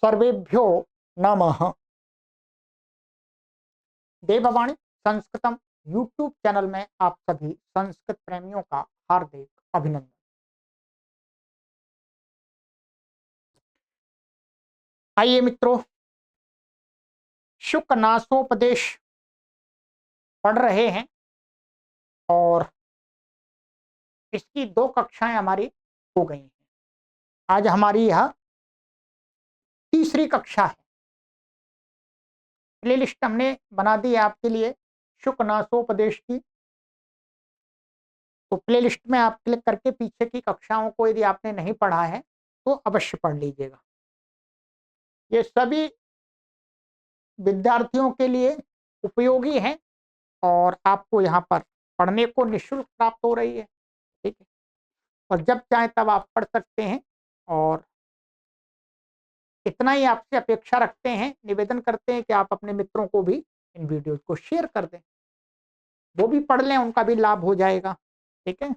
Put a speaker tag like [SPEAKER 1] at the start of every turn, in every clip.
[SPEAKER 1] सर्वेभ्यो नमः। देववाणी संस्कृतम YouTube channel में आप सभी संस्कृत प्रेमियों का हार्दिक अभिनंदन। आइए मित्रों, शुकनासोपदेश पढ़ रहे हैं और इसकी 2 कक्षाएं हमारी हो गई हैं। आज हमारी यह तीसरी कक्षा है। प्लेलिस्ट हमने बना दी है आपके लिए शुकनासोपदेश की, तो प्लेलिस्ट में आप क्लिक करके पीछे की कक्षाओं को यदि आपने नहीं पढ़ा है तो अवश्य पढ़ लीजिएगा। ये सभी विद्यार्थियों के लिए उपयोगी हैं और आपको यहाँ पर पढ़ने को निःशुल्क प्राप्त हो रही है। ठीक है, और जब चाहे तब आप पढ़ सकते हैं। और इतना ही आपसे अपेक्षा रखते हैं, निवेदन करते हैं कि आप अपने मित्रों को भी इन वीडियोज को शेयर कर दें, वो भी पढ़ लें, उनका भी लाभ हो जाएगा। ठीक है,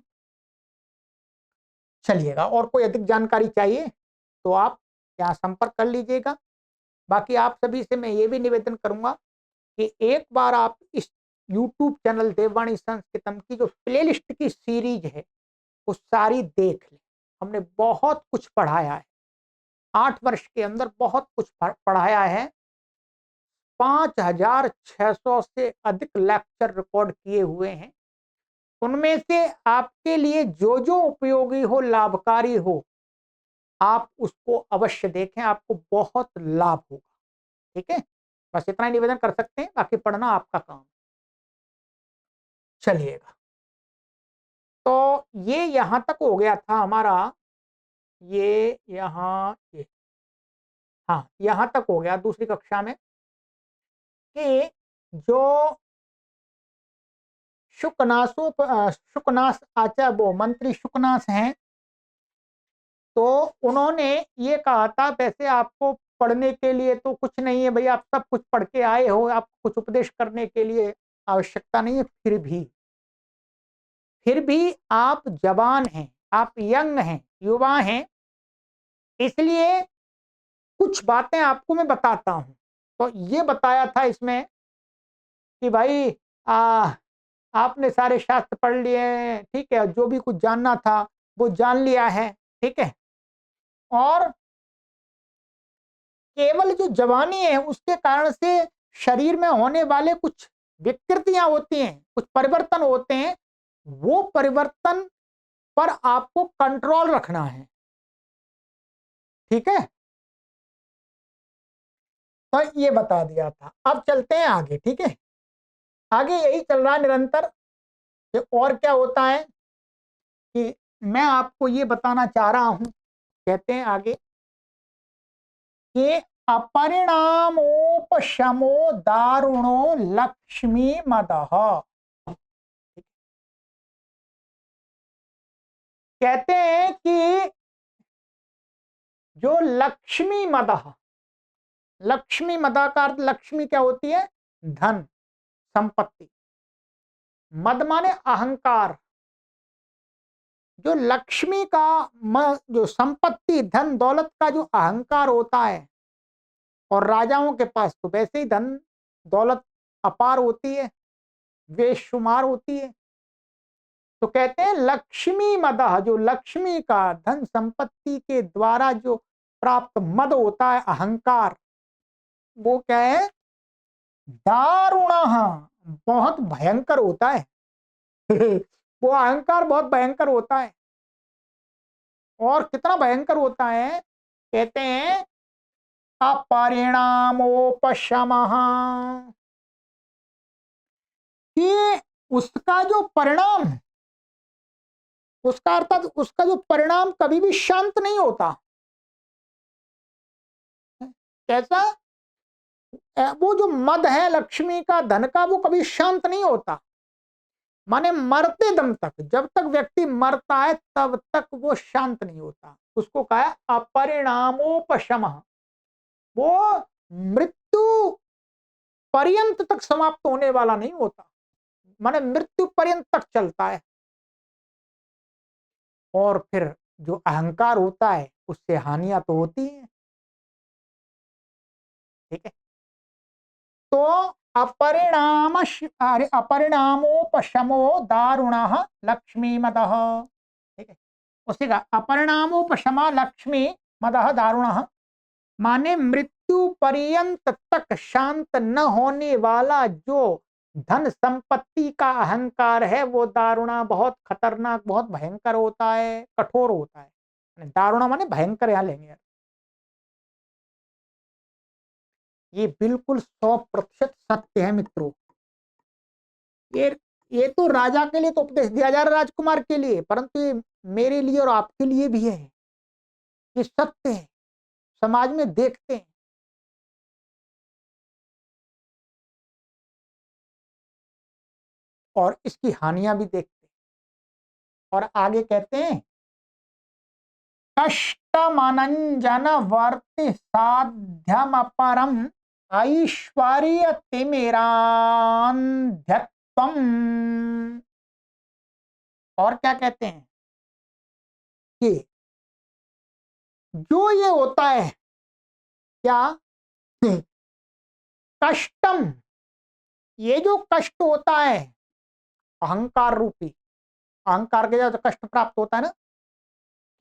[SPEAKER 1] चलिएगा। और कोई अधिक जानकारी चाहिए तो आप यहाँ संपर्क कर लीजिएगा। बाकी आप सभी से मैं ये भी निवेदन करूंगा कि एक बार आप इस YouTube चैनल देववाणी संस्कृतम की जो प्लेलिस्ट की सीरीज है वो सारी देख लें। हमने बहुत कुछ पढ़ाया है, 8 वर्ष के अंदर बहुत कुछ पढ़ाया है। 5600 से अधिक लेक्चर रिकॉर्ड किए हुए हैं। उनमें से आपके लिए जो जो उपयोगी हो, लाभकारी हो, आप उसको अवश्य देखें, आपको बहुत लाभ होगा। ठीक है, बस इतना ही निवेदन कर सकते हैं, बाकी पढ़ना आपका काम। चलिएगा, तो ये यहां तक हो गया था हमारा, ये यहाँ ये, हाँ यहां तक हो गया दूसरी कक्षा में कि जो शुकनास आचार्य वो मंत्री शुकनास हैं, तो उन्होंने ये कहा था वैसे आपको पढ़ने के लिए तो कुछ नहीं है भाई, आप सब कुछ पढ़ के आए हो, आपको कुछ उपदेश करने के लिए आवश्यकता नहीं है। फिर भी आप जवान हैं, आप यंग हैं, युवा हैं, इसलिए कुछ बातें आपको मैं बताता हूं। तो ये बताया था इसमें कि भाई आपने सारे शास्त्र पढ़ लिए हैं, ठीक है, जो भी कुछ जानना था वो जान लिया है। ठीक है, और केवल जो जवानी है उसके कारण से शरीर में होने वाले कुछ विकृतियां होती हैं, कुछ परिवर्तन होते हैं, वो परिवर्तन पर आपको कंट्रोल रखना है। ठीक है, तो ये बता दिया था। अब चलते हैं आगे। ठीक है, आगे यही चल रहा है निरंतर कि और क्या होता है कि मैं आपको ये बताना चाह रहा हूं। कहते हैं आगे कि अपरिणामोपशमो दारुणो लक्ष्मी मदः। कहते हैं कि जो लक्ष्मी मदः, लक्ष्मी मदा का अर्थ, लक्ष्मी क्या होती है? धन, संपत्ति। मद माने अहंकार। जो लक्ष्मी का जो संपत्ति, धन दौलत का जो अहंकार होता है, और राजाओं के पास तो वैसे ही धन दौलत अपार होती है, बेशुमार होती है। तो कहते हैं लक्ष्मी मदः, जो लक्ष्मी का धन संपत्ति के द्वारा जो प्राप्त मद होता है, अहंकार, वो क्या है? दारुणः, बहुत भयंकर होता है। वो अहंकार बहुत भयंकर होता है। और कितना भयंकर होता है? कहते हैं अपरिणामोपशमः, कि उसका जो परिणाम है, उसका अर्थात उसका जो परिणाम कभी भी शांत नहीं होता। कैसा? वो जो मद है लक्ष्मी का, धन का, वो कभी शांत नहीं होता। माने मरते दम तक, जब तक व्यक्ति मरता है तब तक वो शांत नहीं होता। उसको कहा है अपरिणामोपशमः। वो मृत्यु पर्यंत तक समाप्त होने वाला नहीं होता, माने मृत्यु पर्यंत तक चलता है। और फिर जो अहंकार होता है उससे हानियां तो होती हैं। ठीक है। तो अपरिणामोपशमो दारुणः लक्ष्मी मदः, ठीक है। उसी का अपरिणामोपशमा लक्ष्मी मदः दारुणः, माने मृत्यु पर्यंत तक शांत न होने वाला जो धन संपत्ति का अहंकार है वो दारुणा, बहुत खतरनाक, बहुत भयंकर होता है, कठोर होता है। दारुणा माने भयंकर, यहां लेंगे। ये बिल्कुल 100% सत्य है मित्रों। ये ये तो राजा के लिए तो उपदेश दिया जा रहा है, राजकुमार के लिए, परंतु ये मेरे लिए और आपके लिए भी है। ये सत्य है, समाज में देखते हैं। और इसकी हानियां भी देखते हैं। और आगे कहते हैं, कष्टमनंजन वर्ति साध्यम अपरम ऐश्वर्य तिमिरान्ध्यत्वम। और क्या कहते हैं कि जो ये होता है क्या, कष्टम, ये जो कष्ट होता है अहंकार रूपी, अहंकार के जो कष्ट प्राप्त होता है ना,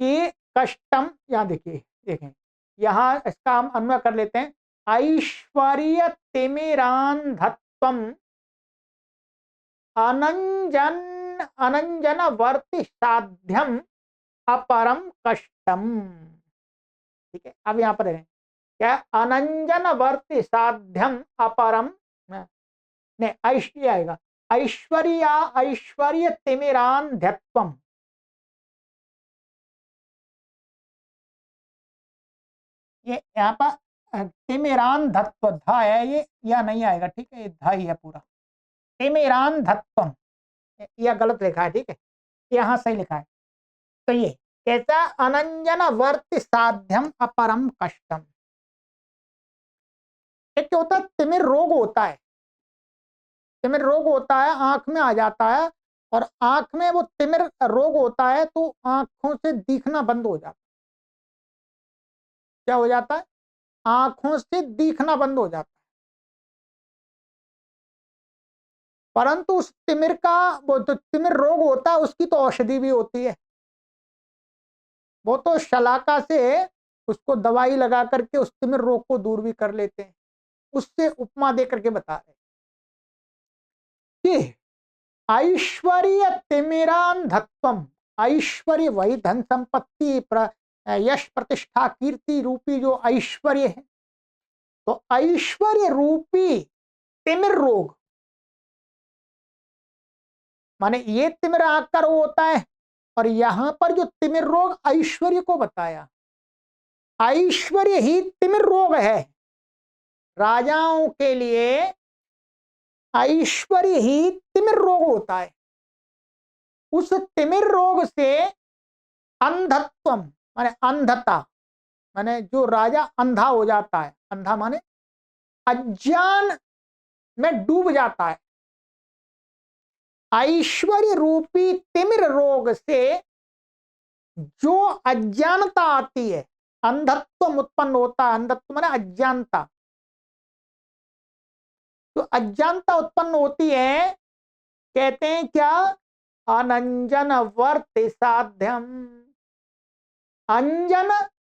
[SPEAKER 1] कि कष्टम, यहां देखिए, देखें यहां इसका हम अन्वय कर लेते हैं, ऐश्वर्य तिमिरान्धत्वम अनंजन अनंजन वर्ति साध्यम अपरम कष्टम। ठीक है, अब यहां पर है क्या, अनंजन वर्ति साध्यम अपरम, नहीं ऐश्वर्य आएगा, ऐश्वर्या ऐश्वर्य तिमिरान्धत्वम। ये यहाँ पर तिमिरान धत्व धा है, ये या नहीं आएगा, ठीक है, ये धा ही है पूरा, तिमिरान धत्वम, यह गलत लिखा है, ठीक है, यहाँ सही लिखा है। तो ये कैसा, अनंजन वर्त साध्यम अपरम कष्टम। एक क्या होता है, तिमिर रोग होता है, तिमिर रोग होता है, आंख में आ जाता है, और आंख में वो तिमिर रोग होता है तो आंखों से दिखना बंद हो जाता है। क्या हो जाता है, आंखों से दिखना बंद हो जाता है। परंतु उस तिमिर का, वो जो तिमिर रोग होता है उसकी तो औषधि भी होती है। वो तो शलाका से उसको दवाई लगा करके उस तिमिर रोग को दूर भी कर लेते हैं। उससे उपमा दे करके बता रहे कि ऐश्वर्य तिमिरांधत्वम, ऐश्वर्य वही धन संपत्ति यश प्रतिष्ठा कीर्ति रूपी जो ऐश्वर्य है, तो ऐश्वर्य रूपी तिमिर रोग, माने ये तिमिर आकर होता है, और यहां पर जो तिमिर रोग ऐश्वर्य को बताया, ऐश्वर्य ही तिमिर रोग है। राजाओं के लिए ऐश्वर्य ही तिमिर रोग होता है। उस तिमिर रोग से अंधत्वम माने अंधता, माने जो राजा अंधा हो जाता है, अंधा माने अज्ञान में डूब जाता है। ऐश्वर्य रूपी तिमिर रोग से जो अज्ञानता आती है, अंधत्व उत्पन्न होता है, अंधत्व माने अज्ञानता, तो अज्ञानता उत्पन्न होती है, कहते हैं क्या, अनंजन वर्ति साध्यम, अंजन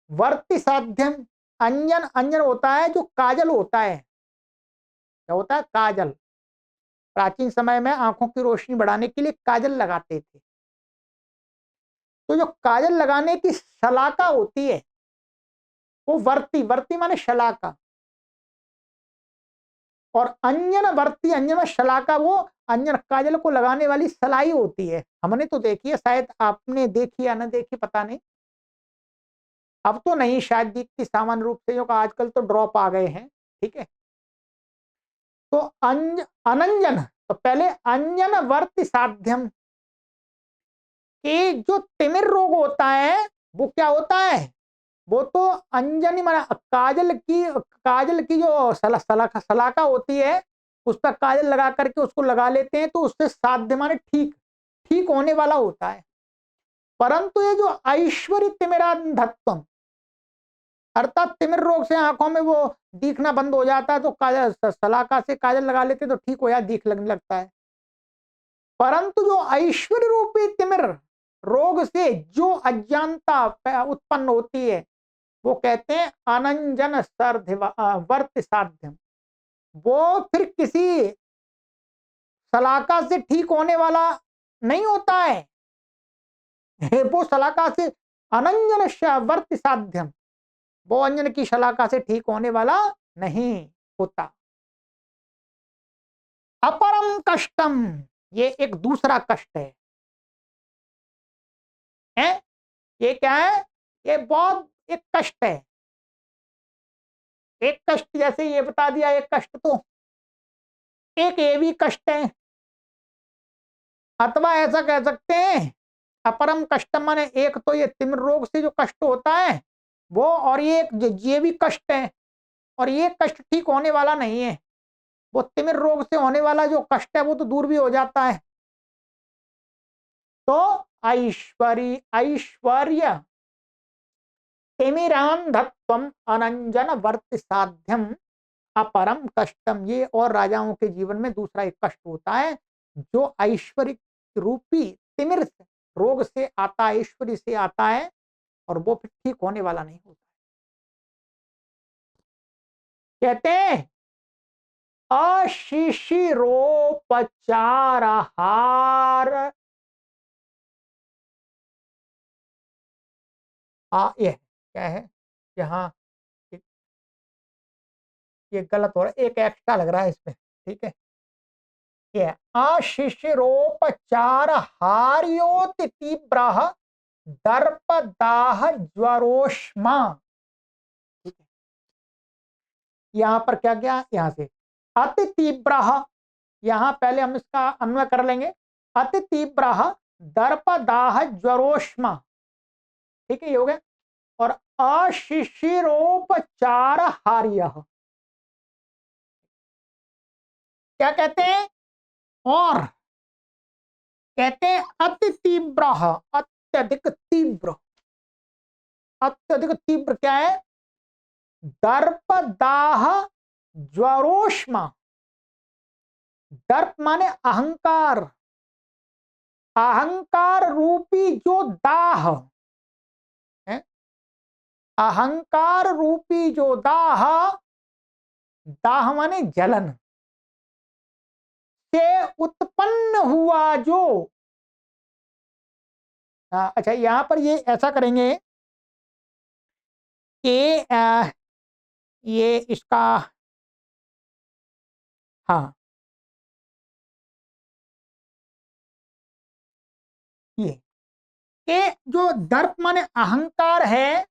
[SPEAKER 1] वर्ति साध्यम, अंजन, अंजन होता है जो काजल होता है, क्या होता है, काजल। प्राचीन समय में आंखों की रोशनी बढ़ाने के लिए काजल लगाते थे। तो जो काजल लगाने की शलाका होती है वो वर्ती, वर्ती माने शलाका, और अंजन वर्ती, अंजन में शलाका, वो अंजन काजल को लगाने वाली सलाई होती है। हमने तो देखी है, शायद आपने देखी या ना देखी पता नहीं, अब तो नहीं शायद दिखती सामान्य रूप से, जो आजकल तो ड्रॉप आ गए हैं, ठीक है। तो अनंजन, तो पहले अंजन वर्त साध्यम, कि जो तिमिर रोग होता है वो क्या होता है, वो तो अंजनी माना काजल की जो सलाका होती है, उस पर काजल लगा करके उसको लगा लेते हैं, तो उससे साध्य माने ठीक, ठीक होने वाला होता है। परंतु ये जो ऐश्वर्य तिमिरांधत्वम, अर्थात तिमिर रोग से आंखों में वो दिखना बंद हो जाता है तो काजल सलाका से काजल लगा लेते तो ठीक हो जाए, दिख लगने लगता है। परंतु जो ऐश्वर्य रूपी तिमिर रोग से जो अज्ञानता उत्पन्न होती है वो कहते हैं अनंजन वर्त साध्यम। वो फिर किसी सलाका से ठीक होने वाला नहीं होता है। वो सलाका से अनंजन वर्त साध्यम, वो अंजन की शलाका से ठीक होने वाला नहीं होता। अपरम कष्टम, ये एक दूसरा कष्ट है? ये क्या है? ये बहुत एक कष्ट है। एक कष्ट जैसे ये बता दिया, एक कष्ट तो एक ये भी कष्ट है, अथवा ऐसा कह सकते हैं अपरम कष्ट माने एक तो ये तिमिर रोग से जो कष्ट होता है वो, और ये भी कष्ट है, और ये कष्ट ठीक होने वाला नहीं है। वो तिमिर रोग से होने वाला जो कष्ट है वो तो दूर भी हो जाता है। तो ऐश्वर्य तिमिरांधत्वम अनंजन वर्त साध्यम अपरम कष्टम, ये और राजाओं के जीवन में दूसरा एक कष्ट होता है जो ऐश्वर्य रूपी तिमिर रोग से आता है, ऐश्वर्य से आता है, और वो फिर ठीक होने वाला नहीं होता। कहते हैं अशिशिरोपचारहार, ये क्या है यहाँ, ये गलत हो रहा है, एक एक्स्ट्रा लग रहा है इसमें, ठीक है। ये अशिशिरोपचार हार्योति तीव्र दर्प दाह ज्वरोष्मा, ठीक है। यहाँ पर क्या क्या, यहाँ से अति तीव्र, यहाँ पहले हम इसका अन्वय कर लेंगे, अति तीव्र दर्प दाह ज्वरोष्मा, ठीक है, ये हो गया। और अशिशिरोपचार हार्य, क्या कहते हैं? और कहते हैं अति तीव्र, अत्यधिक तीव्र, अत्यधिक तीव्र क्या है? दर्प दाह ज्वरोष्मा। दर्प माने अहंकार, अहंकार रूपी जो दाह है, अहंकार रूपी जो दाह, दाह माने जलन से उत्पन्न हुआ जो, अच्छा यहां पर ये ऐसा करेंगे कि ये इसका, हाँ ये जो दर्प माने अहंकार है,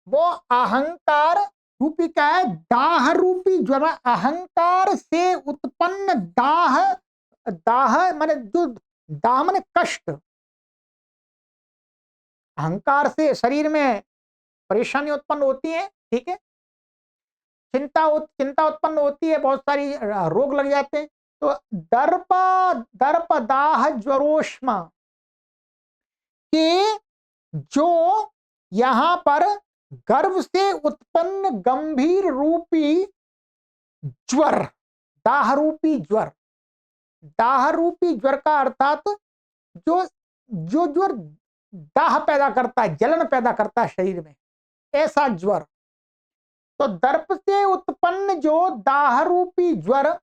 [SPEAKER 1] वो अहंकार रूपी क्या है? दाह रूपी ज्वर, अहंकार से उत्पन्न दाह, दाह माने जो, दाह माने कष्ट, अहंकार से शरीर में परेशानी उत्पन्न होती है, ठीक है, चिंता उत्पन्न होती है, बहुत सारी रोग लग जाते हैं। तो दर्प, दर्प दाह ज्वरोष्मा, कि जो यहां पर गर्भ से उत्पन्न गंभीर रूपी ज्वर, दाह रूपी ज्वर, दाह रूपी ज्वर का अर्थात जो जो ज्वर दाह पैदा करता है, जलन पैदा करता है शरीर में, ऐसा ज्वर। तो दर्प से उत्पन्न जो दाह रूपी ज्वर,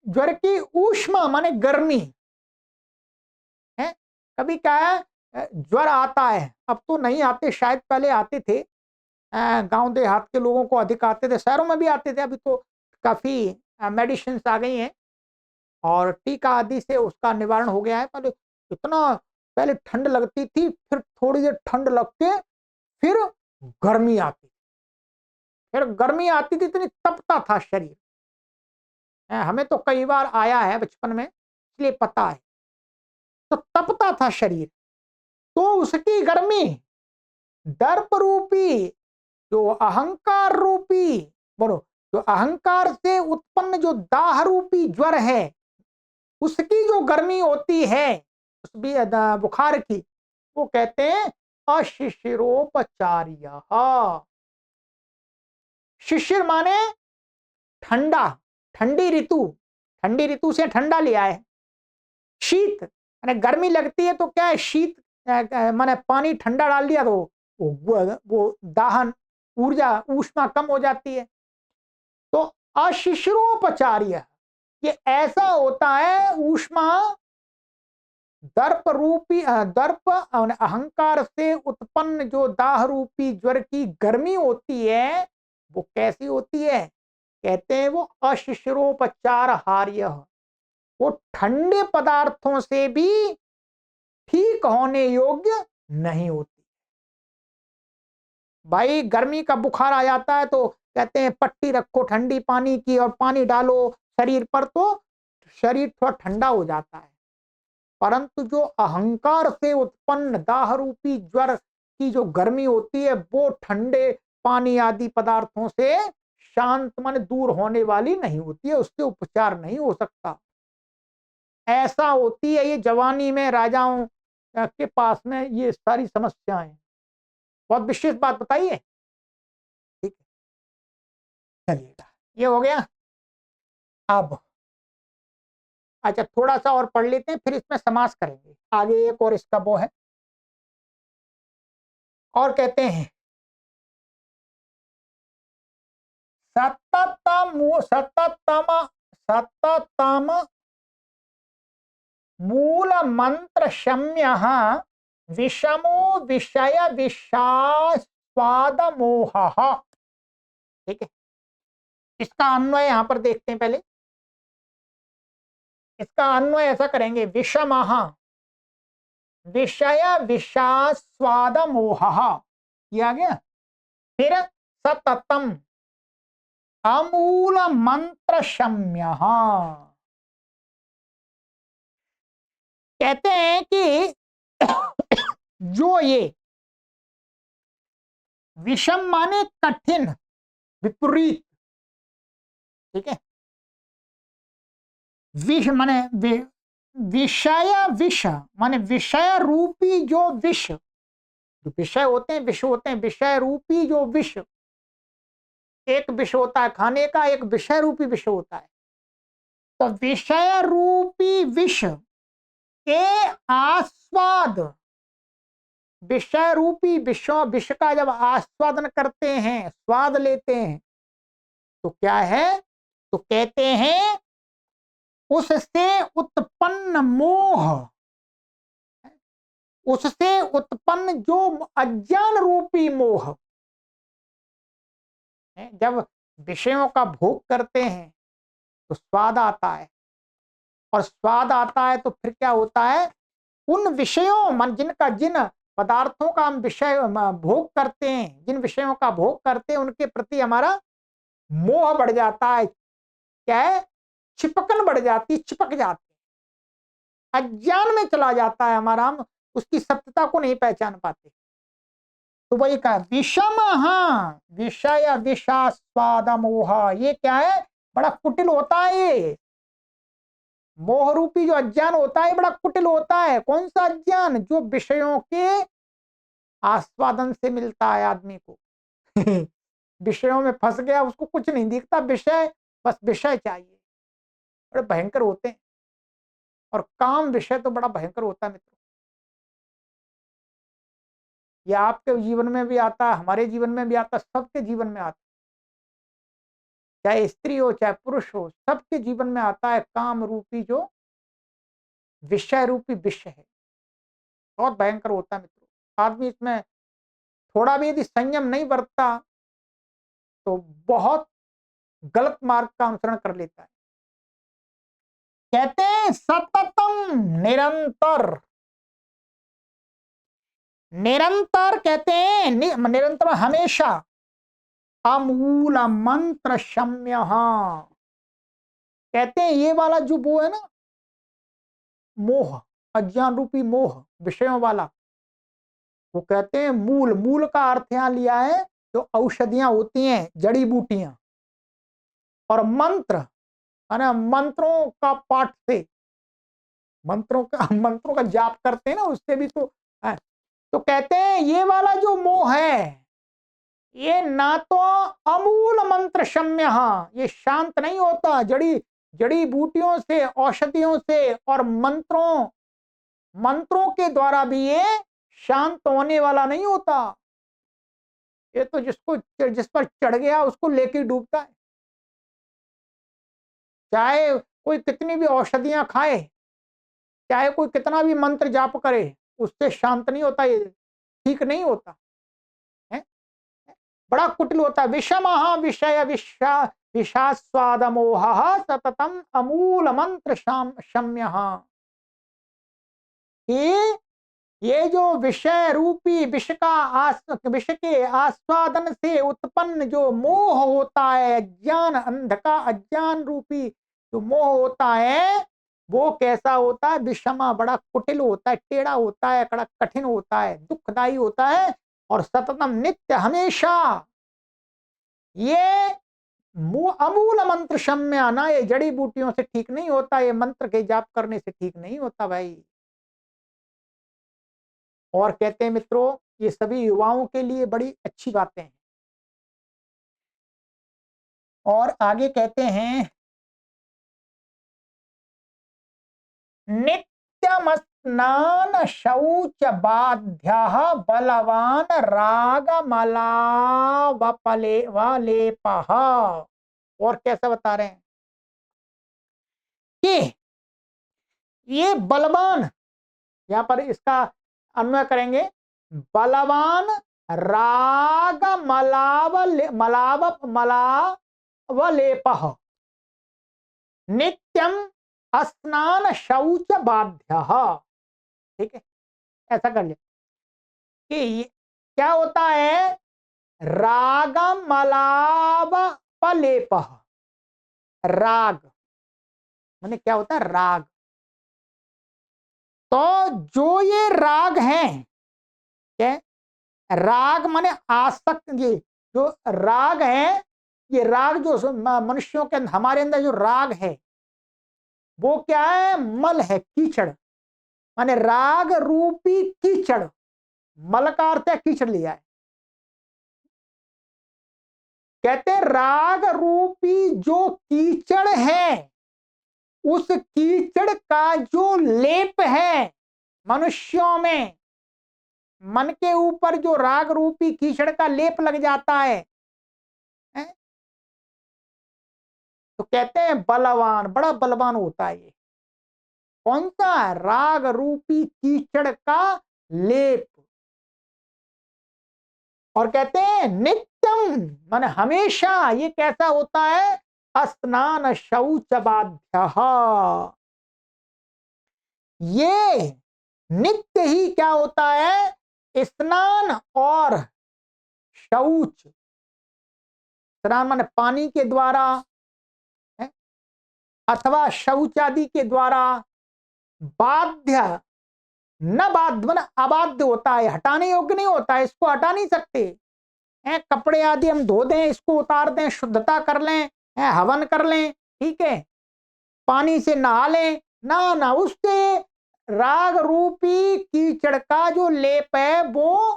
[SPEAKER 1] ज्वर की ऊष्मा माने गर्मी है। कभी क्या है, ज्वर आता है, अब तो नहीं आते, शायद पहले आते थे, गांव देहात के लोगों को अधिक आते थे, शहरों में भी आते थे, अभी तो काफी मेडिसिन आ गई हैं और टीका आदि से उसका निवारण हो गया है। पहले इतना, पहले ठंड लगती थी, फिर थोड़ी देर ठंड लग के फिर गर्मी आती, फिर गर्मी आती थी, इतनी तपता था शरीर, हमें तो कई बार आया है बचपन में, इसलिए पता है। तो तपता था शरीर, तो उसकी गर्मी दर्प रूपी, जो अहंकार रूपी, बोलो, जो अहंकार से उत्पन्न जो दाह रूपी ज्वर है, उसकी जो गर्मी होती है, उस बुखार की, वो कहते हैं अशिशिरोपचार्य। शिशिर माने ठंडा, ठंडी ऋतु, ठंडी ऋतु से ठंडा लिया है। शीत माने गर्मी लगती है तो क्या है, शीत माने पानी ठंडा डाल दिया तो वो दाहन, ऊर्जा, ऊष्मा कम हो जाती है। तो अशिशिरोपचार्य, ये ऐसा होता है ऊष्मा दर्प रूपी दर्प और अहंकार से उत्पन्न जो दाह रूपी ज्वर की गर्मी होती है, वो कैसी होती है, कहते हैं वो अशिशिरोपचार हार्य, वो ठंडे पदार्थों से भी ठीक होने योग्य नहीं होती। भाई गर्मी का बुखार आ जाता है तो कहते हैं पट्टी रखो ठंडी पानी की और पानी डालो शरीर पर, तो शरीर थोड़ा ठंडा हो जाता है। परंतु जो अहंकार से उत्पन्न दाह रूपी ज्वर की जो गर्मी होती है, वो ठंडे पानी आदि पदार्थों से शांत मन दूर होने वाली नहीं होती है, उससे उपचार नहीं हो सकता। ऐसा होती है ये जवानी में राजाओं के पास में ये सारी समस्याएं। बहुत विशेष बात बताइए, ठीक है, चलिएगा, ये हो गया। अब अच्छा थोड़ा सा और पढ़ लेते हैं, फिर इसमें समास करेंगे आगे एक और इसका वो है। और कहते हैं सततम सततम मूल मंत्र शम्य विषमो विषय विषास्वाद मोह। ठीक है, इसका अन्वय यहां पर देखते हैं। पहले इसका अन्वय ऐसा करेंगे, विषम विषय विषास्वाद मोह, ये आ गया। फिर सततम अमूल मंत्र शम्य, कहते हैं कि जो ये विषम माने कठिन, विपरीत, ठीक है, विष माने विषय विष माने विषय रूपी जो विष, जो विषय होते हैं, विष होते हैं, विषय रूपी जो विष, एक विष होता है खाने का, एक विषय रूपी विष होता है। तो विषय रूपी विष के आस्वाद, विषय रूपी विष का जब आस्वादन करते हैं, स्वाद लेते हैं, तो क्या है, तो कहते हैं उससे उत्पन्न मोह, उससे उत्पन्न जो अज्ञान रूपी मोह, जब विषयों का भोग करते हैं तो स्वाद आता है, और स्वाद आता है तो फिर क्या होता है, उन विषयों मन जिनका, जिन पदार्थों का हम विषय भोग करते हैं, जिन विषयों का भोग करते हैं, उनके प्रति हमारा मोह बढ़ जाता है। क्या है, चिपकन बढ़ जाती, चिपक जाती, अज्ञान में चला जाता है हमारा, हम उसकी सत्यता को नहीं पहचान पाते। तो वही कहा विषम विषय विषास्वाद मोह, ये क्या है, बड़ा कुटिल होता है ये मोह रूपी जो अज्ञान होता है, बड़ा कुटिल होता है। कौन सा अज्ञान, जो विषयों के आस्वादन से मिलता है आदमी को विषयों में फंस गया, उसको कुछ नहीं दिखता, विषय, बस विषय चाहिए, बड़े भयंकर होते हैं। और काम विषय तो बड़ा भयंकर होता है मित्रों। ये आपके जीवन में भी आता है, हमारे जीवन में भी आता है, सबके जीवन में आता है, चाहे स्त्री हो चाहे पुरुष हो, सबके जीवन में आता है काम रूपी जो विषय रूपी विषय है। बहुत भयंकर होता है मित्रों। आदमी इसमें थोड़ा भी यदि संयम नहीं बरतता तो बहुत गलत मार्ग का अनुसरण कर लेता है। कहते हैं सततम, निरंतर, निरंतर कहते हैं निरंतर, हमेशा, अमूल मंत्र शम्य, कहते हैं ये वाला जो वो है ना मोह, अज्ञान रूपी मोह विषयों वाला, वो कहते हैं मूल, मूल का अर्थ यहां लिया है जो औषधियां होती हैं, जड़ी बूटियां, और मंत्र माने मंत्रों का पाठ से, मंत्रों का जाप करते हैं ना, उससे भी तो है। तो कहते हैं ये वाला जो मोह है, ये ना तो अमूल मंत्र शम्य, ये शांत नहीं होता, जड़ी जड़ी बूटियों से, औषधियों से और मंत्रों मंत्रों के द्वारा भी ये शांत होने वाला नहीं होता। ये तो जिस पर चढ़ गया उसको लेके डूबता है। चाहे कोई कितनी भी औषधियां खाए, चाहे कोई कितना भी मंत्र जाप करे, उससे शांत नहीं होता, ये ठीक नहीं होता है। बड़ा कुटिल होता है। विषम विषय विषास्वाद मोह सततम अमूल मंत्र शम्य, कि ये जो विषय रूपी विष के आस्वादन से उत्पन्न जो मोह होता है, अज्ञान, अज्ञान रूपी जो मोह होता है, वो कैसा होता है? विषमा, बड़ा कुटिल होता है, टेढ़ा होता है, बड़ा कठिन होता है, दुखदाई होता है। और सततम, नित्य, हमेशा ये अमूल मंत्र शम्य आना, ये जड़ी बूटियों से ठीक नहीं होता, ये मंत्र के जाप करने से ठीक नहीं होता भाई। और कहते हैं मित्रों, ये सभी युवाओं के लिए बड़ी अच्छी बातें हैं। और आगे कहते हैं, नित्यम स्नान शौच बाध्य बलवान राग मलावपले वलेपः। और कैसा बता रहे हैं कि ये बलवान, यहां पर इसका अन्वय करेंगे, बलवान राग मलावलेपः नित्यम स्नान शौच बाध्य। ठीक है, ऐसा कर लिया कि क्या होता है? रागम मलाव पलेप, राग माने क्या होता है? राग। तो जो ये राग हैं, क्या? राग माने आसक्त, ये जो राग है, ये राग जो मनुष्यों के हमारे अंदर जो राग है, वो क्या है? मल है, कीचड़, माने राग रूपी कीचड़। मल का अर्थ है कीचड़ लिया है। कहते हैं राग रूपी जो कीचड़ है, उस कीचड़ का जो लेप है मनुष्यों में, मन के ऊपर जो राग रूपी कीचड़ का लेप लग जाता है, तो कहते हैं बलवान, बड़ा बलवान होता है ये। कौन सा? राग रूपी कीचड़ का लेप। और कहते हैं नित्यम, माने हमेशा, ये कैसा होता है? स्नान शौच बाध्य, ये नित्य ही क्या होता है? स्नान और शौच। स्नान माने पानी के द्वारा है, अथवा शौच आदि के द्वारा। बाध्य, न बाध्य माने अबाध्य होता है, हटाने योग्य नहीं होता है, इसको हटा नहीं सकते हैं। कपड़े आदि हम धो दें, इसको उतार दें, शुद्धता कर लें, हवन कर लें, ठीक है, पानी से नहा लें, ना ना, उससे राग रूपी कीचड़ का जो लेप है वो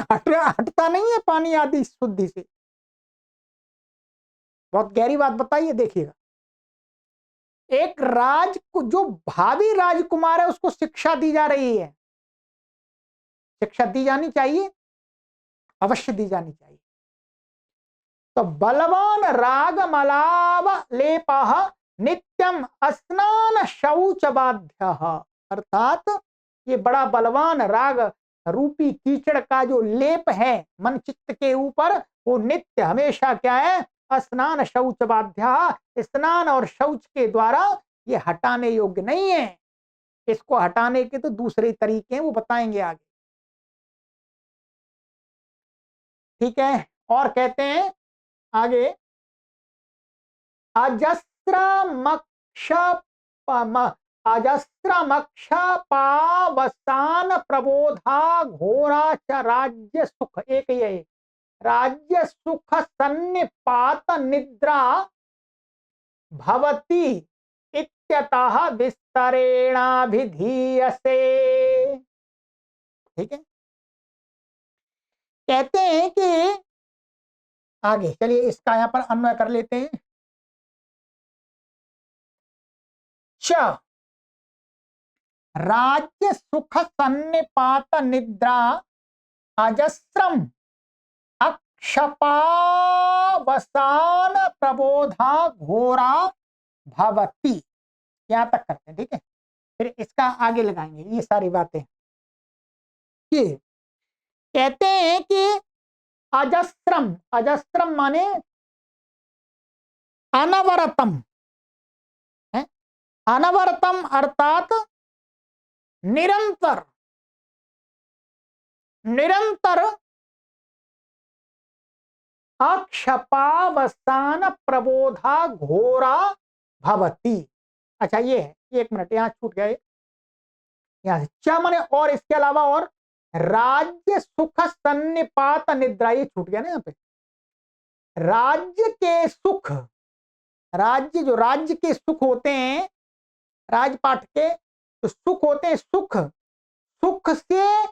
[SPEAKER 1] हटता नहीं है पानी आदि शुद्धि से। बहुत गहरी बात बताइए, देखिएगा। एक जो भावी राजकुमार है, उसको शिक्षा दी जा रही है। शिक्षा दी जानी चाहिए, अवश्य दी जानी चाहिए। तो बलवान राग मलाव लेपः नित्यम स्नान शौच बाध्य, अर्थात ये बड़ा बलवान राग रूपी कीचड़ का जो लेप है मन चित्त के ऊपर, वो नित्य, हमेशा क्या है? स्नान शौच बाध्य, स्नान और शौच के द्वारा ये हटाने योग्य नहीं है। इसको हटाने के तो दूसरे तरीके हैं, वो बताएंगे आगे। ठीक है, और कहते हैं आगे, अजस्रमक्षपावसान प्रबोधा घोरा च राज्य सुख, एक ये राज्य सुख सन्निपात निद्रा भवति इत्यतः विस्तरेणाभिधीयसे। ठीक है, कहते हैं कि आगे चलिए इसका यहाँ पर अन्वय कर लेते हैं। च राज्य सुख सन्निपात निद्रा अजस्रम अक्षपावसान प्रबोधा घोरा भवती। यहां तक करते हैं, ठीक है। फिर इसका आगे लगाएंगे ये सारी बातें। कि कहते हैं कि अजस्रम, अजस्रम माने अनवरतम है। अनवरतम अर्थात निरंतर, निरंतर अक्षपावसान प्रबोधा घोरा भवती। अच्छा ये है, एक मिनट यहाँ छूट गया, यहाँ से च माने और, इसके अलावा और राज्य सुख सन्निपात निद्रा, ये छूट गया ना यहाँ पे। राज्य के सुख, राज्य जो राज्य के सुख होते हैं, राजपाठ के तो सुख होते हैं, सुख सुख से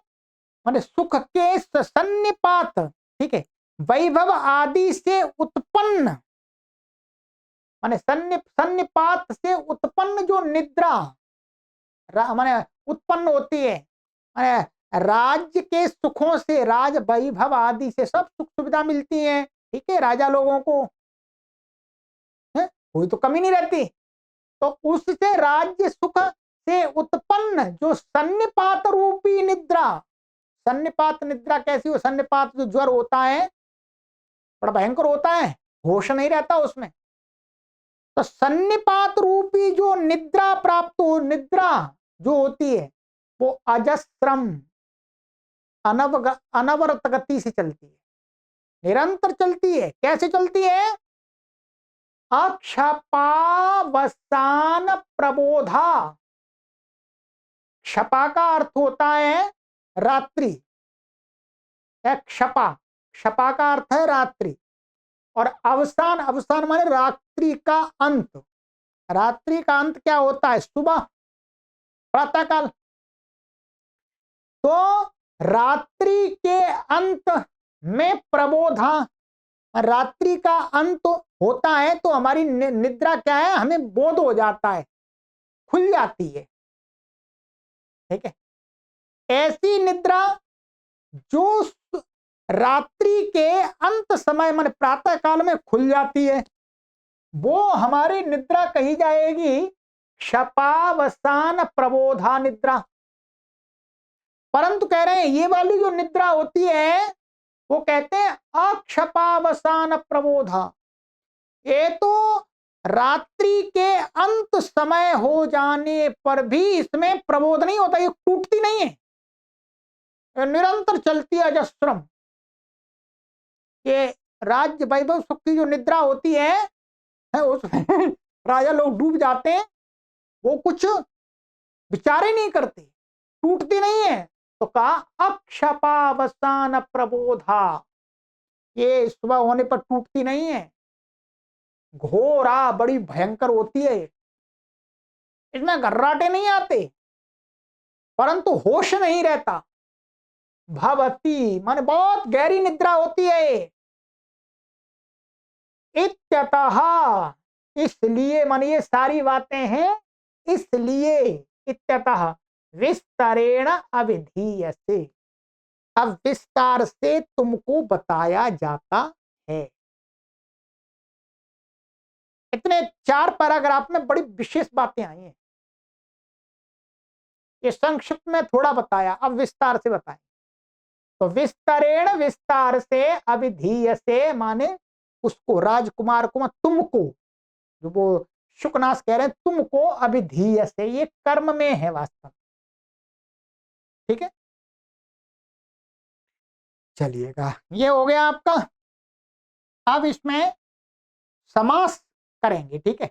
[SPEAKER 1] माने सुख के सन्निपात, ठीक है, वैभव आदि से उत्पन्न, माने सन्निपात से उत्पन्न जो निद्रा माने उत्पन्न होती है, माने राज्य के सुखों से, राज वैभव आदि से सब सुख सुविधा मिलती है, ठीक है, राजा लोगों को है, कोई तो कमी नहीं रहती। तो उससे राज्य सुख से उत्पन्न जो सन्निपात रूपी निद्रा, सन्निपात निद्रा कैसी हो, सन्निपात जो ज्वर होता है बड़ा भयंकर होता है, होश नहीं रहता उसमें, तो सन्निपात रूपी जो निद्रा प्राप्त हो, निद्रा जो होती है वो अजस्रम अनवरत गति से चलती है, निरंतर चलती है। कैसे चलती है? अक्षपावसान प्रबोधा, क्षपा का अर्थ होता है रात्रि, क्षपा, क्षपा का अर्थ है रात्रि, और अवसान, अवसान माने रात्रि का अंत। रात्रि का अंत क्या होता है? सुबह, प्रातःकाल। तो रात्रि के अंत में प्रबोधा, रात्रि का अंत होता है तो हमारी निद्रा क्या है, हमें बोध हो जाता है, खुल जाती है, ठीक है। ऐसी निद्रा जो रात्रि के अंत समय माने प्रातः काल में खुल जाती है, वो हमारी निद्रा कही जाएगी क्षपावसान प्रबोधा निद्रा। परंतु कह रहे हैं ये वाली जो निद्रा होती है वो कहते हैं अक्षपावसान प्रबोधा। ये तो रात्रि के अंत समय हो जाने पर भी इसमें प्रबोध नहीं होता, ये टूटती नहीं है, निरंतर चलती है अजस्रम। ये राज्य वैभव सुख की जो निद्रा होती है उसमें राजा लोग डूब जाते हैं, वो कुछ विचारे नहीं करते, टूटती नहीं है। तो कहा अक्षपावसान प्रबोधा, ये सुबह होने पर टूटती नहीं है, घोरा बड़ी भयंकर होती है, इसमें घर्राटे नहीं आते, परंतु होश नहीं रहता। भवती माने बहुत गहरी निद्रा होती है। इत्यतः, इसलिए माने ये सारी बातें हैं इसलिए, इत्यतः विस्तरेण अविधीयते, अब विस्तार से तुमको बताया जाता है। इतने 4 पैराग्राफ में बड़ी विशेष बातें आई हैं, ये संक्षिप्त में थोड़ा बताया, अब विस्तार से बताएं। तो विस्तरेण, विस्तार से, अविधीयसे माने उसको, राजकुमार को, तुमको, जो वो शुकनास कह रहे हैं तुमको, अविधीयसे ये कर्म में है वास्तव, ठीक है। चलिएगा, ये हो गया आपका। अब इसमें समास करेंगे, ठीक है।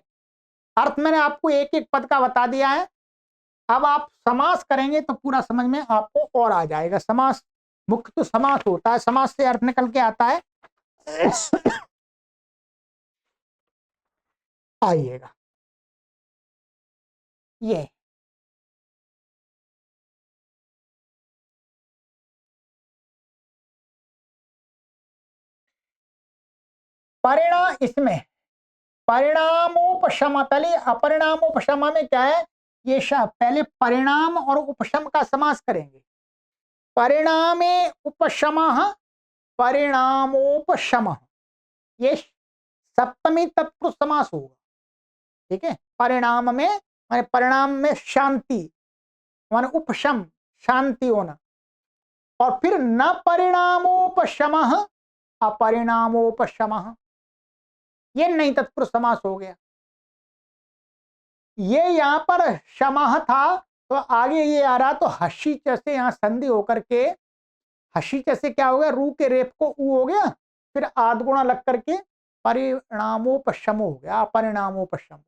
[SPEAKER 1] अर्थ मैंने आपको एक एक पद का बता दिया है, अब आप समास करेंगे तो पूरा समझ में आपको और आ जाएगा। समास, मुख्य तो समास होता है, समास से अर्थ निकल के आता है। आइएगा, ये परिणाम, इसमें परिणामोपशम, पहले अपरिणामोपशम में क्या है, ये पहले परिणाम और उपशम का समास करेंगे। परिणामे उपशमः परिणामोपशमः, ये सप्तमी तत्पुरुष समास होगा। ठीक है, परिणाम में माने परिणाम में शांति माने उपशम, शांति होना। और फिर न परिणामोपशमः अपरिणामोपशमः, ये नहीं तत्पुरुष समास हो गया। ये यहां पर शमः था, तो आगे ये आ रहा, तो हसी से यहां संधि होकर के हसी से क्या हो गया, रू के रेप को ऊ हो गया, फिर आदगुणा लग करके परिणामोपशम हो गया, अपरिणामोपशम।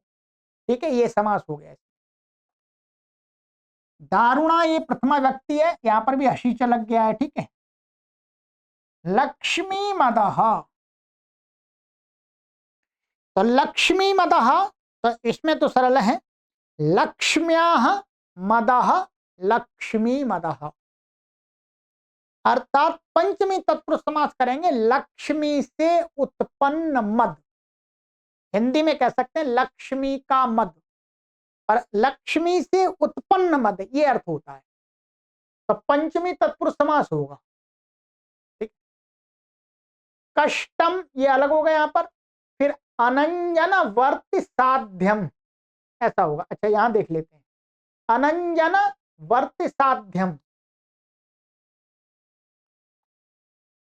[SPEAKER 1] ठीक है, ये समास हो गया। दारुणा ये प्रथमा व्यक्ति है, यहां पर भी हसी लग गया है। ठीक है, लक्ष्मी मदः, तो लक्ष्मी मदः, तो इसमें तो सरल है, लक्ष्म्याः मदः लक्ष्मी मदः, अर्थात पंचमी तत्पुरुष समास करेंगे, लक्ष्मी से उत्पन्न मद। हिंदी में कह सकते हैं लक्ष्मी का मद, और लक्ष्मी से उत्पन्न मद ये अर्थ होता है, तो पंचमी तत्पुरुष समास होगा। ठीक, कष्टम ये अलग होगा यहां पर, फिर अनंजन वर्ति साध्यम ऐसा होगा। अच्छा यहां देख लेते हैं, अनंजन वर्ति साध्यम,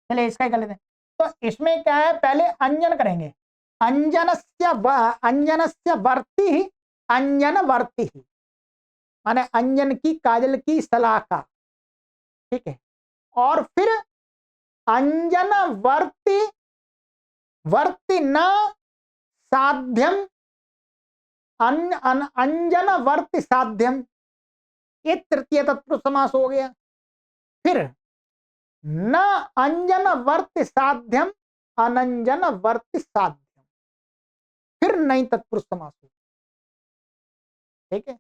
[SPEAKER 1] चलिए इसका कर लेते हैं। तो इसमें क्या है, पहले अंजन करेंगे, अंजनस्य वर्ति ही, अंजन वर्ति ही माने अंजन की, काजल की सलाखा। ठीक है, और फिर अंजन वर्ति, वर्ति न साध्यम, अंजन वर्ति साध्यम, ये तृतीय तत्पुरुष समास हो गया। फिर न अंजन वर्ति साध्यम अनंजन वर्ति साध्यम, फिर नई तत्पुरुष समास हो। ठीक है,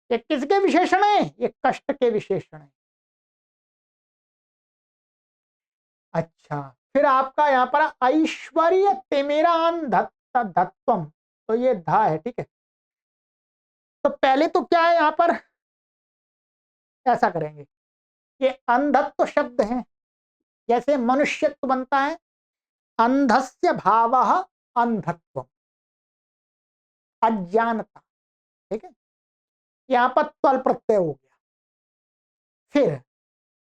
[SPEAKER 1] ये किसके विशेषण है, ये कष्ट के विशेषण है। अच्छा, फिर आपका यहां पर ऐश्वर्य तिमिरान धत्तम, तो ये धा है। ठीक है, तो पहले तो क्या है यहां पर, ऐसा करेंगे, ये अंधत्व शब्द है, जैसे मनुष्यत्व बनता है, अंधस्य भावः अंधत्व, अज्ञानता। ठीक है, यहां पर त्वल प्रत्यय हो गया। फिर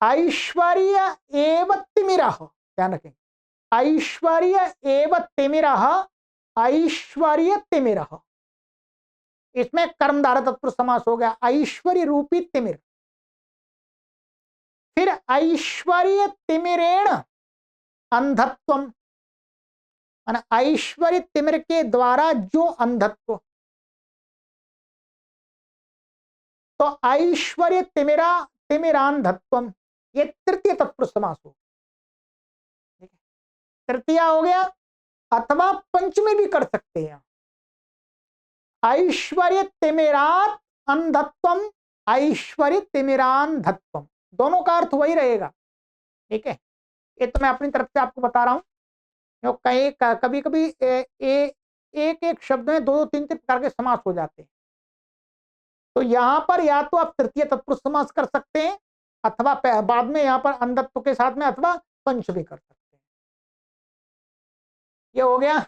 [SPEAKER 1] ऐश्वर्य एव तिमिरः, ध्यान रखें, ऐश्वर्य एव तिमिरः, ऐश्वर्य तिमिरः, इसमें कर्मधारय तत्पुरुष समास हो गया, ऐश्वर्य रूपी तिमिर। फिर ऐश्वर्य तिमिरेण अंधत्वम, माने ऐश्वर्य तिमिर के द्वारा जो अंधत्व, तो ऐश्वर्य तिमिरा तिमिरांधत्वम, ये तृतीय तत्पुरुष समास हो। तृतीय हो गया, अथवा पंचमी भी कर सकते हैं, ऐश्वर्य तिमिरात अंधत्वम ऐश्वर्य तिमिरांधत्वम, दोनों का अर्थ वही रहेगा। ठीक है, ये तो मैं अपनी तरफ से आपको बता रहा हूं, कहीं कभी कभी एक एक शब्द में दो दो तीन तीन प्रकार के समास हो जाते हैं, तो यहां पर या तो आप तृतीय तत्पुरुष समास कर सकते हैं, अथवा बाद में यहां पर अंधत्व के साथ में, अथवा पंचमी कर सकते हैं। ये हो गया।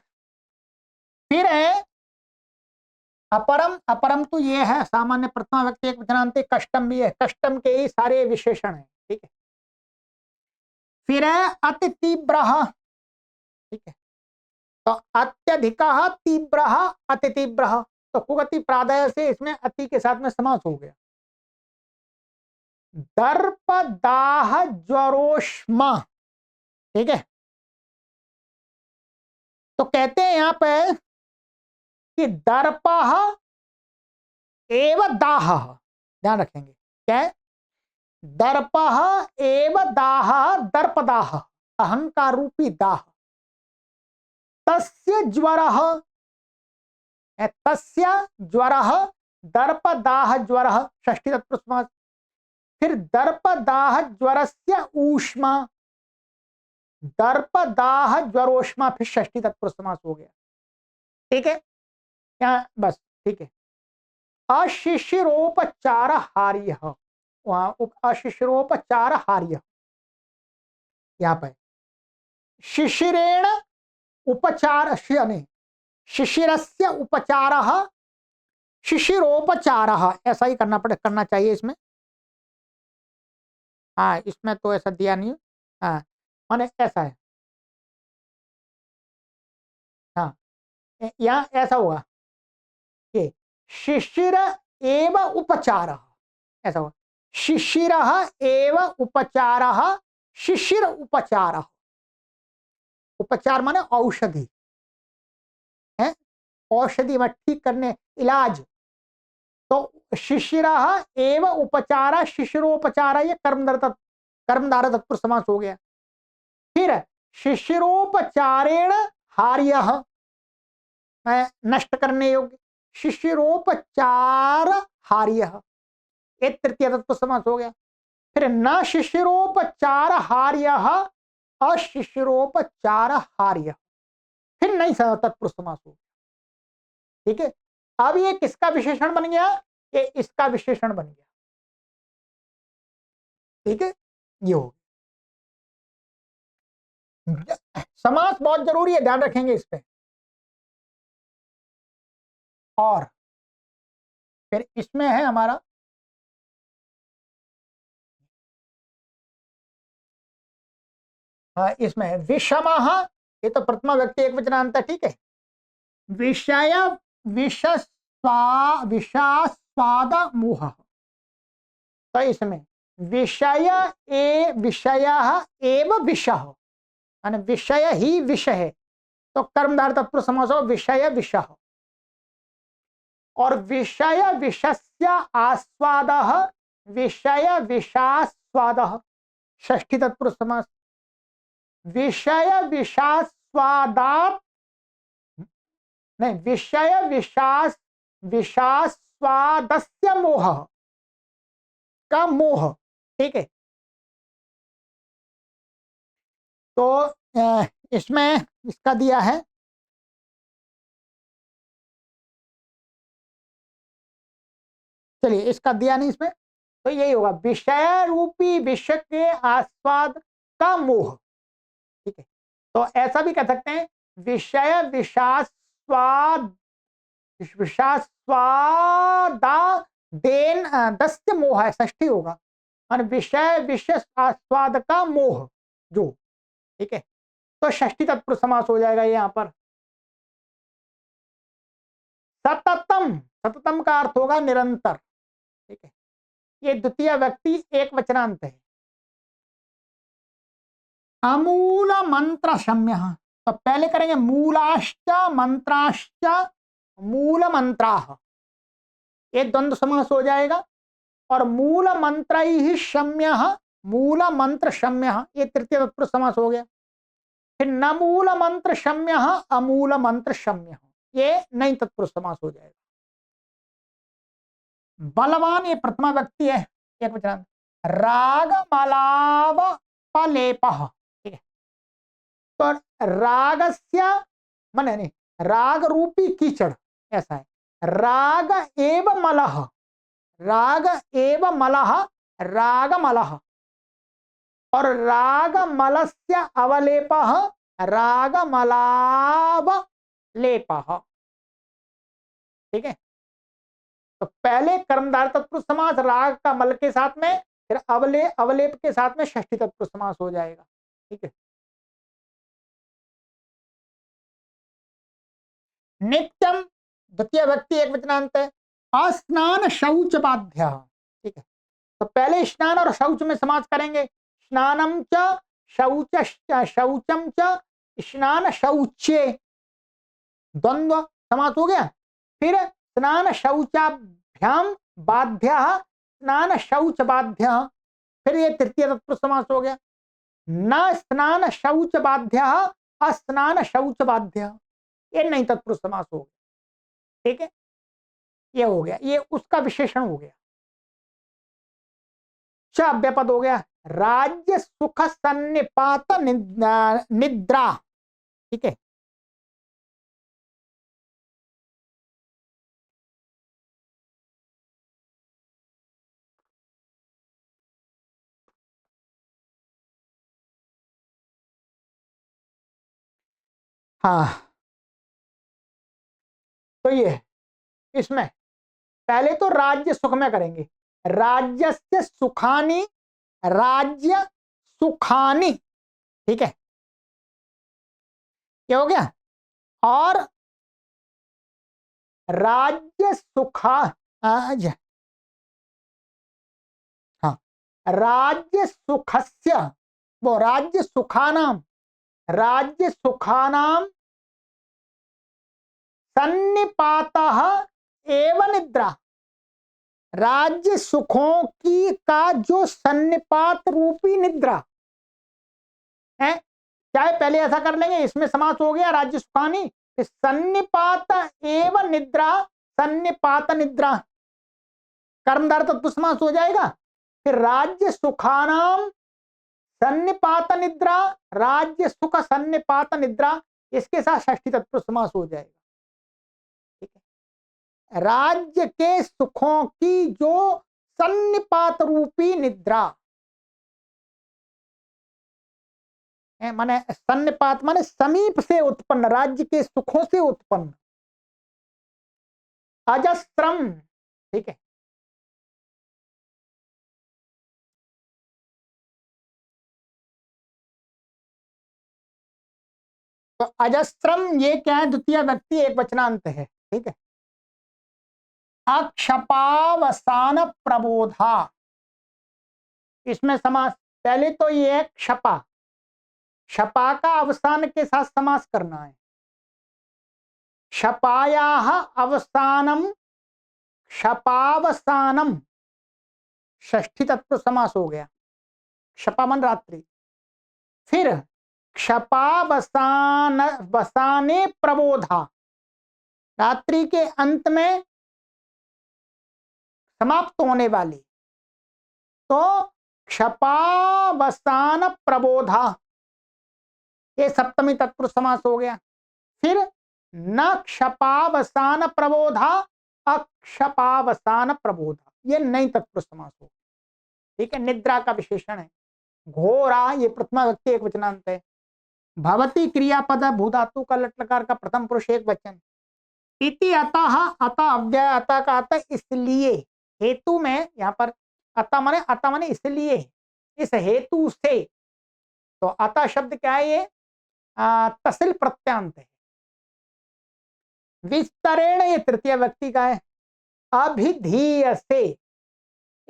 [SPEAKER 1] फिर है अपरम, अपरम तो ये है सामान्य प्रथमा व्यक्ति एक वचनांत, कष्टम भी है, कष्टम के ही सारे विशेषण है। ठीक है, फिर है अति तीव्र। ठीक है, तो अत्यधिक तीव्र अति तीव्र, तो कुगति प्रादय से इसमें अति के साथ में समास हो गया। दर्प दाह ज्वरोष्मा। ठीक है, तो कहते हैं यहां पे कि दर्प एव दाह, ध्यान रखेंगे क्या है, दर्प एव दाह, दर्प दाह अहंकार रूपी दाह, तस्य ज्वरः, तस्य ज्वरः दर्प दाह ज्वरः, षष्ठी तत्पुरुष समास। फिर दर्प दाह ज्वरस्य ऊष्मा, दर्प दाह ज्वरोष्मा, फिर षष्ठी तत्पुरुष समास हो गया। ठीक है, यहाँ बस ठीक है। अशिशिरोपचार हार्य, वहां अशिशिरोपचार हार्य, यहाँ पर शिशिरेण उपचार, शिशिरस्य उपचारः शिशिरोपचारः, ऐसा ही करना चाहिए इसमें। हाँ, इसमें तो ऐसा दिया नहीं। हाँ, माने ऐसा है। हाँ, यहाँ ऐसा होगा कि शिशिर एव उपचारः, ऐसा होगा। शिशिरः एव उपचारः, शिशिर उपचारः। उपचार माने औषधि है, औषधि में ठीक करने, इलाज। तो शिशिरः एव उपचार, शिशिरोपचार, ये कर्मधारय तत्पुरुष समास हो गया। फिर शिशिरोपचारेण हार्यः, नष्ट करने योग्य, शिशिरोपचार हार्यः, ये तृतीय तत्पुरुष समास हो गया। फिर न शिशिरोपचार हार्यः अशिशिरोपचार हार्यः, फिर नहीं तत्पुरुष समास हो गया। ठीक है, अब ये किसका विशेषण बन गया? ये इसका विशेषण बन गया। ठीक है, ये हो समास बहुत जरूरी है, ध्यान रखेंगे इस पे। और फिर इसमें है हमारा इसमें है विषमः, ये तो प्रथमा व्यक्ति एक वचनांत है। ठीक है, विषय विषास्वाद मोह, तो इसमें विषयः एव विषः, माने विषय ही विषय है, तो कर्मधारय तत्पुरुष समास हो विषय विषः। और विषय विषस्य आस्वादः, विषय विषास्वादः, षष्ठी तत्पुरुष समास। विषय विषास्वादात्, नहीं, विषय विषास्वादस्य मोह का मोह। ठीक है, तो इसमें इसका दिया है, चलिए इसका दिया नहीं इसमें, तो यही होगा विषय रूपी विषय के आस्वाद का मोह। ठीक है, तो ऐसा भी कह सकते हैं विषय विषास्वाद, विषास्वादा देन दस्य मोह है, षष्ठी होगा, मान विषय विषय आस्वाद का मोह जो। ठीक है, तो षष्ठी तत्पुरुष समास हो जाएगा यहाँ पर। सततम, सततम का अर्थ होगा निरंतर। ठीक है, ये द्वितीय व्यक्ति एक वचनांत है। अमूल मंत्र शम्य, तो पहले करेंगे मूलाश्च मंत्राश्च मूल मंत्राः, ये द्वंद्व समास हो जाएगा। और मूल मंत्र ही शम्य, मूल मंत्र शम्य, ये तृतीय तत्पुरुष समास हो गया। फिर न मूल मंत्र शम्य अमूल मंत्र शम्य, ये नहीं तत्पुरुष समास हो जाएगा। बलवान, ये प्रथमा व्यक्ति है एक वचन। राग मलाव पलेपः, ठीक है, तो रागस्य माने नहीं, राग रूपी कीचड़, ऐसा है। राग एव मलः, राग एव मलः, राग मलः, और राग मलस्य अवलेपः राग मलाव लेपः। ठीक है, तो पहले कर्मधारय तत्पुरुष समास राग का मल के साथ में, फिर अवलेप के साथ में षष्ठी तत्पुरुष समास हो जाएगा। ठीक है, नित्यम द्वितीय व्यक्ति एक वचनांत है। अस्नान शौच बाध्य, ठीक है, तो पहले स्नान और शौच में समास करेंगे। स्नानम च शौच शौचम च स्नान शौचे, द्वंद्व समास हो गया। फिर स्नान शौचाभ्याम बाध्य, स्नान शौच बाध्य, फिर ये तृतीय तत्पुरुष समास हो गया। न स्नान शौच बाध्य अस्नान शौच बाध्य, ये नहीं तत्पुरुष समास हो गया। ठीक है, ये हो गया, ये उसका विशेषण हो गया। च अव्यपद हो गया, राज्य सुख सन्निपात निद्रा। ठीक है, हाँ तो ये इसमें पहले तो राज्य सुख में करेंगे, राज्य से सुखानी, राज्य सुखानी। ठीक है, क्या हो गया? और राज्य सुखा, आज हाँ, राज्य सुखस्य, वो राज्य सुखानाम, राज्य सुखानाम सन्निपातः एव निद्रा। राज्य सुखों की का जो सन्निपात रूपी निद्रा है, चाहे पहले ऐसा कर लेंगे, इसमें समास हो गया राज्य सुखानी, सन्निपात एव निद्रा, सन्निपात निद्रा कर्मधार तत्व समास हो जाएगा। फिर राज्य सुखानाम सन्निपात निद्रा, राज्य सुख सन्निपात निद्रा, इसके साथ षष्ठी तत्व समास हो जाएगा। ठीक है, राज्य के सुखों की जो सन्निपात रूपी निद्रा, माने सन्निपात माने समीप से उत्पन्न, राज्य के सुखों से उत्पन्न, अजस्त्रम। ठीक है, तो अजस्त्रम ये क्या है? द्वितीय व्यक्ति एक वचनांत है। ठीक है, अक्षपावसान प्रबोधा, इसमें समास पहले तो ये है क्षपा, क्षपा का अवसान के साथ समास करना है। क्षपायाः अवसानम क्षपावसानम, षष्ठी तत्व समास हो गया, क्षपा मन रात्रि। फिर क्षपावसान वसाने प्रबोधा, रात्रि के अंत में समाप्त होने वाली, तो क्षपावसान प्रबोधा, ये सप्तमी तत्पुरुष समास हो गया। फिर न क्षपावसान प्रबोधा अक्षपावसान प्रबोधा, ये नई तत्पुरुष समास हो गया। ठीक है, निद्रा का विशेषण है। घोरा ये प्रथमा व्यक्ति एक वचनांत है। भवती क्रियापद भूधातु का लट लकार का प्रथम पुरुष एक वचन। इति अतः, अतः अव्यय, अतः का अतः इसलिए, हेतु में यहाँ पर अतः माने इसलिए, इस हेतु से, तो अतः शब्द क्या है? ये तसिल प्रत्यांत है। विस्तरेण ये तृतीय व्यक्ति का है। अभिधीय से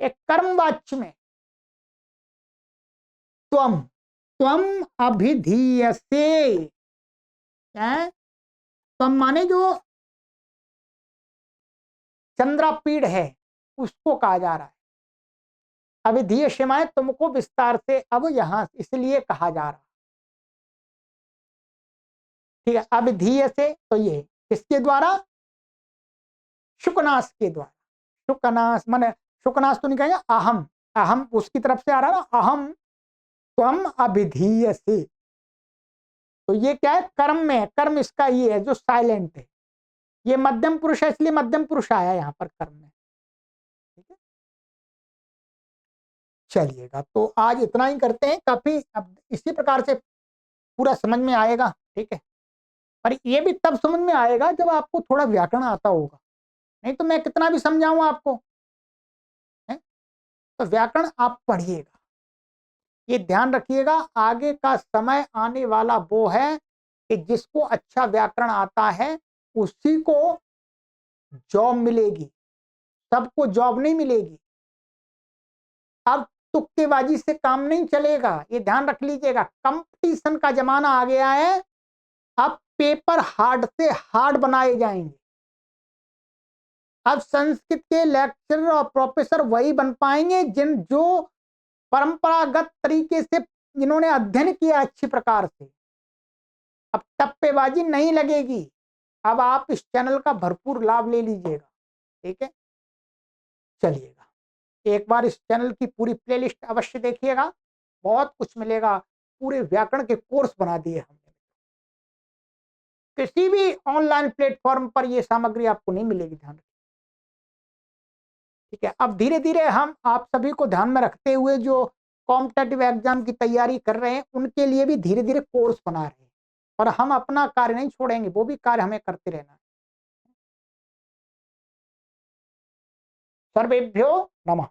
[SPEAKER 1] एक कर्मवाच्य में, त्वम, त्वम अभिधीय से, क्या है? त्वम माने जो चंद्रापीड़ है उसको कहा जा रहा है। अभिधीय शिमाए तुमको विस्तार से अब यहां इसलिए कहा जा रहा। ठीक है, अभिधीय से तो ये किसके द्वारा? शुकनाश के द्वारा। शुकनाश माने, शुकनाश तो नहीं कहेंगे, अहम, अहम उसकी तरफ से आ रहा ना, अहम त्वम अभिधीय से, तो ये क्या है? कर्म में है, कर्म इसका ये है जो साइलेंट है, ये मध्यम पुरुष है इसलिए मध्यम पुरुष आया यहाँ पर कर्म में। ठीक है, चलिएगा, तो आज इतना ही करते हैं, काफी अब इसी प्रकार से पूरा समझ में आएगा। ठीक है, पर ये भी तब समझ में आएगा जब आपको थोड़ा व्याकरण आता होगा, नहीं तो मैं कितना भी समझाऊं आपको, है? तो व्याकरण आप पढ़िएगा, ये ध्यान रखिएगा, आगे का समय आने वाला वो है कि जिसको अच्छा व्याकरण आता है उसी को जॉब मिलेगी, सबको जॉब नहीं मिलेगी। अब तुक्केबाजी से काम नहीं चलेगा, ये ध्यान रख लीजिएगा, कंपटीशन का जमाना आ गया है। अब पेपर हार्ड से हार्ड बनाए जाएंगे। अब संस्कृत के लेक्चरर और प्रोफेसर वही बन पाएंगे जो परंपरागत तरीके से जिन्होंने अध्ययन किया अच्छी प्रकार से। अब टप्पेबाजी नहीं लगेगी। अब आप इस चैनल का भरपूर लाभ ले लीजिएगा। ठीक है, चलिएगा, एक बार इस चैनल की पूरी प्लेलिस्ट अवश्य देखिएगा। बहुत कुछ मिलेगा, पूरे व्याकरण के कोर्स बना दिए हमने। किसी भी ऑनलाइन प्लेटफॉर्म पर ये सामग्री आपको नहीं मिलेगी, ध्यान रखिए। ठीक है, अब धीरे धीरे हम आप सभी को ध्यान में रखते हुए जो कॉम्पिटेटिव एग्जाम की तैयारी कर रहे हैं उनके लिए भी धीरे धीरे कोर्स बना रहे हैं, पर हम अपना कार्य नहीं छोड़ेंगे, वो भी कार्य हमें करते रहना है। सर्वेभ्यो नमः।